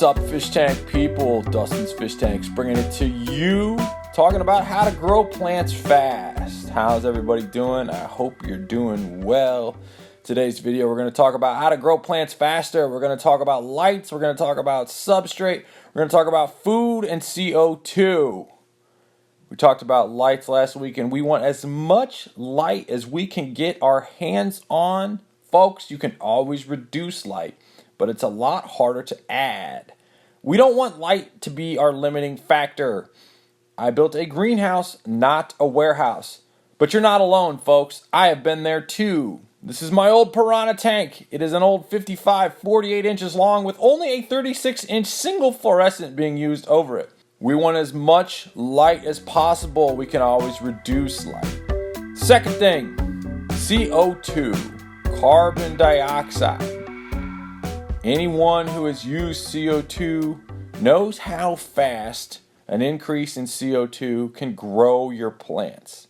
What's up, fish tank people? Dustinsfishtanks bringing it to you, talking about how to grow plants fast. How's everybody doing? I hope you're doing well. Today's video, we're going to talk about how to grow plants faster. We're going to talk about lights. We're going to talk about substrate. We're going to talk about food and CO2. We talked about lights last week, and we want as much light as we can get our hands on. Folks, you can always reduce light, but it's a lot harder to add. We don't want light to be our limiting factor. I built a greenhouse, not a warehouse. But you're not alone, folks. I have been there too. This is my old Piranha tank. It is an old 55, 48 inches long with only a 36-inch single fluorescent being used over it. We want as much light as possible. We can always reduce light. Second thing, CO2. Carbon dioxide. Anyone who has used CO2 knows how fast an increase in CO2 can grow your plants.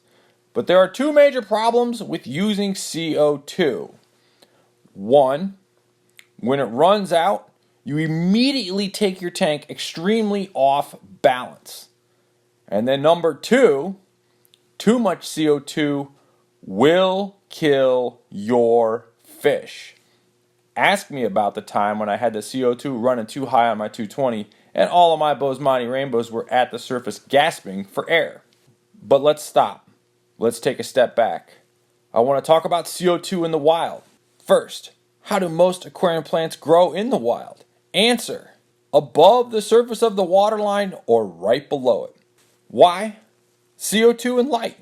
But there are two major problems with using CO2. One, when it runs out, you immediately take your tank extremely off balance. And then number two, too much CO2 will kill your fish. Ask me about the time when I had the CO2 running too high on my 220 and all of my Bosemani rainbows were at the surface gasping for air. But let's stop. Let's take a step back. I want to talk about CO2 in the wild. First, how do most aquarium plants grow in the wild? Answer: above the surface of the waterline or right below it. Why? CO2 and light.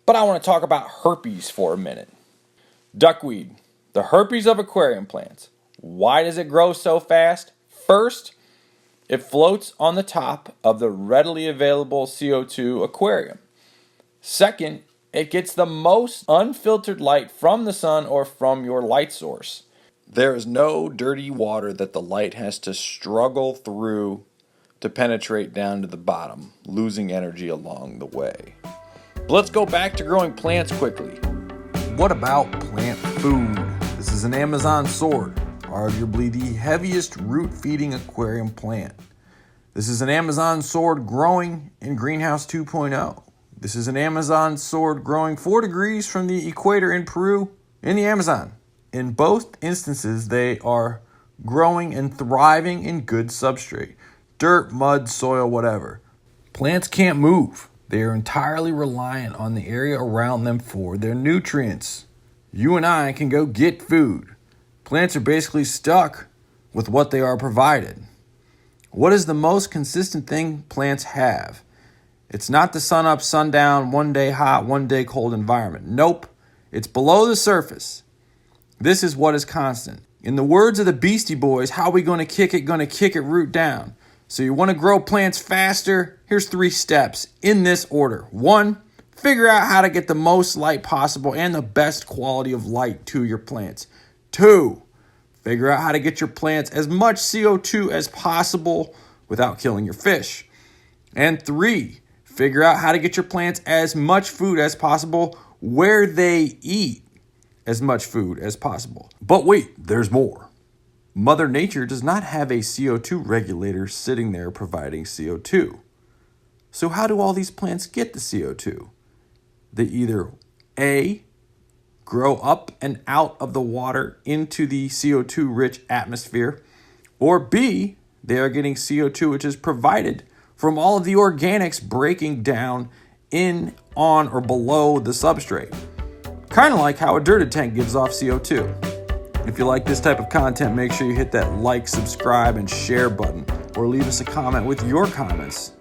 But I want to talk about herpes for a minute. Duckweed, the herpes of aquarium plants. Why does it grow so fast? First, it floats on the top of the readily available CO2 aquarium. Second, it gets the most unfiltered light from the sun or from your light source. There is no dirty water that the light has to struggle through to penetrate down to the bottom, losing energy along the way. Let's go back to growing plants quickly. What about plant food? This is an Amazon sword, arguably the heaviest root-feeding aquarium plant. This is an Amazon sword growing in Greenhouse 2.0. This is an Amazon sword growing 4 degrees from the equator in Peru in the Amazon. In both instances, they are growing and thriving in good substrate. Dirt, mud, soil, whatever. Plants can't move. They are entirely reliant on the area around them for their nutrients. You and I can go get food. Plants are basically stuck with what they are provided. What is the most consistent thing plants have? It's not the sun up, sun down, one day hot, one day cold environment. Nope, it's below the surface. This is what is constant. In the words of the Beastie Boys, how are we going to kick it? Going to kick it root down. So you want to grow plants faster? Here's 3 steps in this order. 1, figure out how to get the most light possible and the best quality of light to your plants. 2, figure out how to get your plants as much CO2 as possible without killing your fish. And 3, figure out how to get your plants as much food as possible where they eat as much food as possible. But wait, there's more. Mother Nature does not have a CO2 regulator sitting there providing CO2. So how do all these plants get the CO2? They either A, grow up and out of the water into the CO2-rich atmosphere, or B, they are getting CO2 which is provided from all of the organics breaking down in, on, or below the substrate. Kind of like how a dirted tank gives off CO2. If you like this type of content, make sure you hit that like, subscribe, and share button, or leave us a comment with your comments